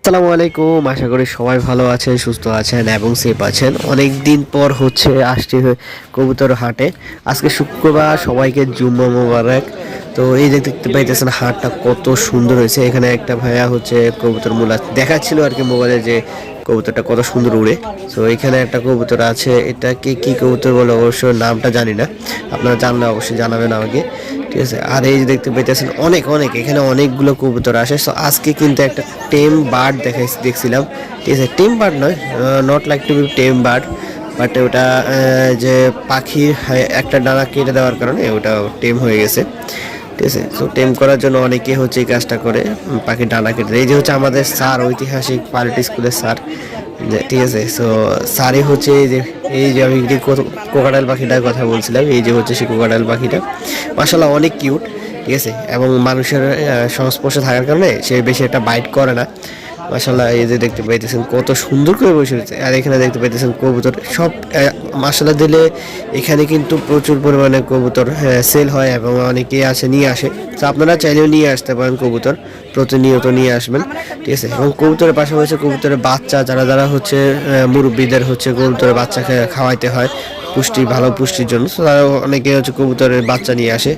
আসসালামু আলাইকুম, আশা করি সবাই ভালো আছেন, সুস্থ আছেন এবং সেফ আছেন। অনেক দিন পর আসছি কবুতর হাটে। আজকে শুক্রবার, সবাইকে জুম্মা মোবারক। তো এই যে দেখতে পাইতেছেন হাটটা কত সুন্দর হয়েছে। এখানে একটা ভাইয়া কবুতর মূলা দেখাচ্ছিল আর কি মোবাইলে, যে কবুতরটা কত সুন্দর উড়ে। তো এখানে একটা কবুতর আছে, এটা কি কবুতর বলে অবশ্য নামটা জানি না, আপনারা জানলে অবশ্যই জানাবেন আমাকে, ঠিক আছে। আর এই যে দেখতে পাইতেছেন অনেক এখানে অনেকগুলো কবুতর আসে। সো আজকে কিন্তু একটা টেম বার্ড দেখছিলাম, ঠিক আছে। টেম বার্ড নয়, নট লাইক টু বি টেম বার্ড, বাট ওটা যে পাখির একটা ডানা কেটে দেওয়ার কারণে ওটা টেম হয়ে গেছে, ঠিক আছে। তো টেম করার জন্য অনেকে এই কাজটা করে, পাখির ডানা কেটে দেয়। এই যে আমাদের স্যার, ঐতিহাসিক পাইলট স্কুলের স্যার, ঠিক আছে। সো স্যারই এই যে আমি কোকাটাইল পাখিটার কথা বলছিলাম, এই যে সেই কোকাটাইল পাখিটা মাশাআল্লাহ অনেক কিউট, ঠিক আছে। এবং মানুষের সংস্পর্শে থাকার কারণে সে বেশি একটা বাইট করে না, মাশাআল্লাহ। এই যে দেখতে পাইতেছেন কত সুন্দর করে বসে রয়েছে। আর এখানে দেখতে পাইতেছেন কবুতর সব মাশাআল্লাহ দিলে এখানে কিন্তু প্রচুর পরিমাণে কবুতর সেল হয় এবং অনেকেই নিয়ে আসে। তো আপনারা চাইলেও নিয়ে আসতে পারেন কবুতর, প্রতিনিয়ত নিয়ে আসবেন, ঠিক আছে। এবং কবুতরের পাশাপাশি কবুতরের বাচ্চা যারা মুরব্বীদের কবুতরের বাচ্চা খাওয়াইতে হয় ভালো পুষ্টির জন্য। তো তারা অনেকে কবুতরের বাচ্চা নিয়ে আসে,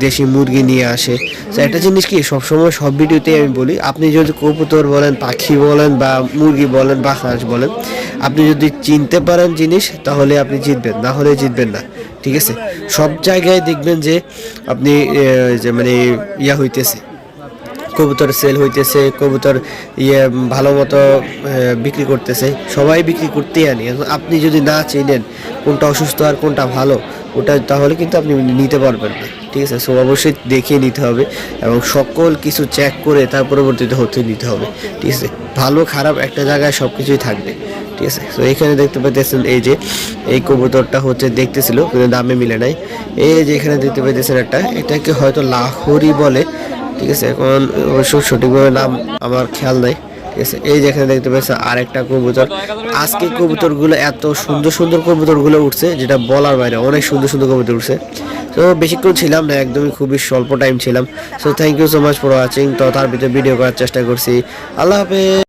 দেশি মুরগি নিয়ে আসে। তো একটা জিনিস কি সবসময় সব ভিডিওতেই আমি বলি, আপনি যদি কবুতর বলেন, পাখি বলেন, বা মুরগি বলেন, বা হাঁস বলেন, আপনি যদি চিনতে পারেন জিনিস তাহলে আপনি জিতবেন, না হলে জিতবেন না, ঠিক আছে। সব জায়গায় দেখবেন যে আপনি মানে হইতেছে, কবুতর সেল হইতেছে, কবুতর ভালো মতো বিক্রি করতেছে, সবাই বিক্রি করতেই আনি। আপনি যদি না চিনেন কোনটা অসুস্থ আর কোনটা ভালো, ওটা তাহলে কিন্তু আপনি নিতে পারবেন না, ঠিক আছে। সো অবশ্যই দেখিয়ে নিতে হবে এবং সকল কিছু চেক করে তার পরবর্তীতে নিতে হবে, ঠিক আছে। ভালো খারাপ একটা জায়গায় সব কিছুই থাকবে, ঠিক আছে। তো এখানে দেখতে পাইতেছেন এই কবুতরটা দেখতেছিল কিন্তু দামে মিলে নাই। এই যে এখানে দেখতে পাইতেছেন এটাকে হয়তো লাহোরি বলে, ঠিক আছে। এখন অবশ্য সঠিকভাবে নাম আমার খেয়াল নাই, ঠিক আছে। এই যে এখানে দেখতে পাচ্ছেন আরেকটা কবুতর। আজকে কবুতরগুলো এত সুন্দর কবুতরগুলো উঠছে, যেটা বলার বাইরে, অনেক সুন্দর কবুতর উঠছে। তো বেশিক্ষণ ছিলাম না, একদমই খুবই স্বল্প টাইম ছিলাম। So thank you so much for watching. তো তার ভিতরে ভিডিও করার চেষ্টা করছি। আল্লাহ হাফেজ।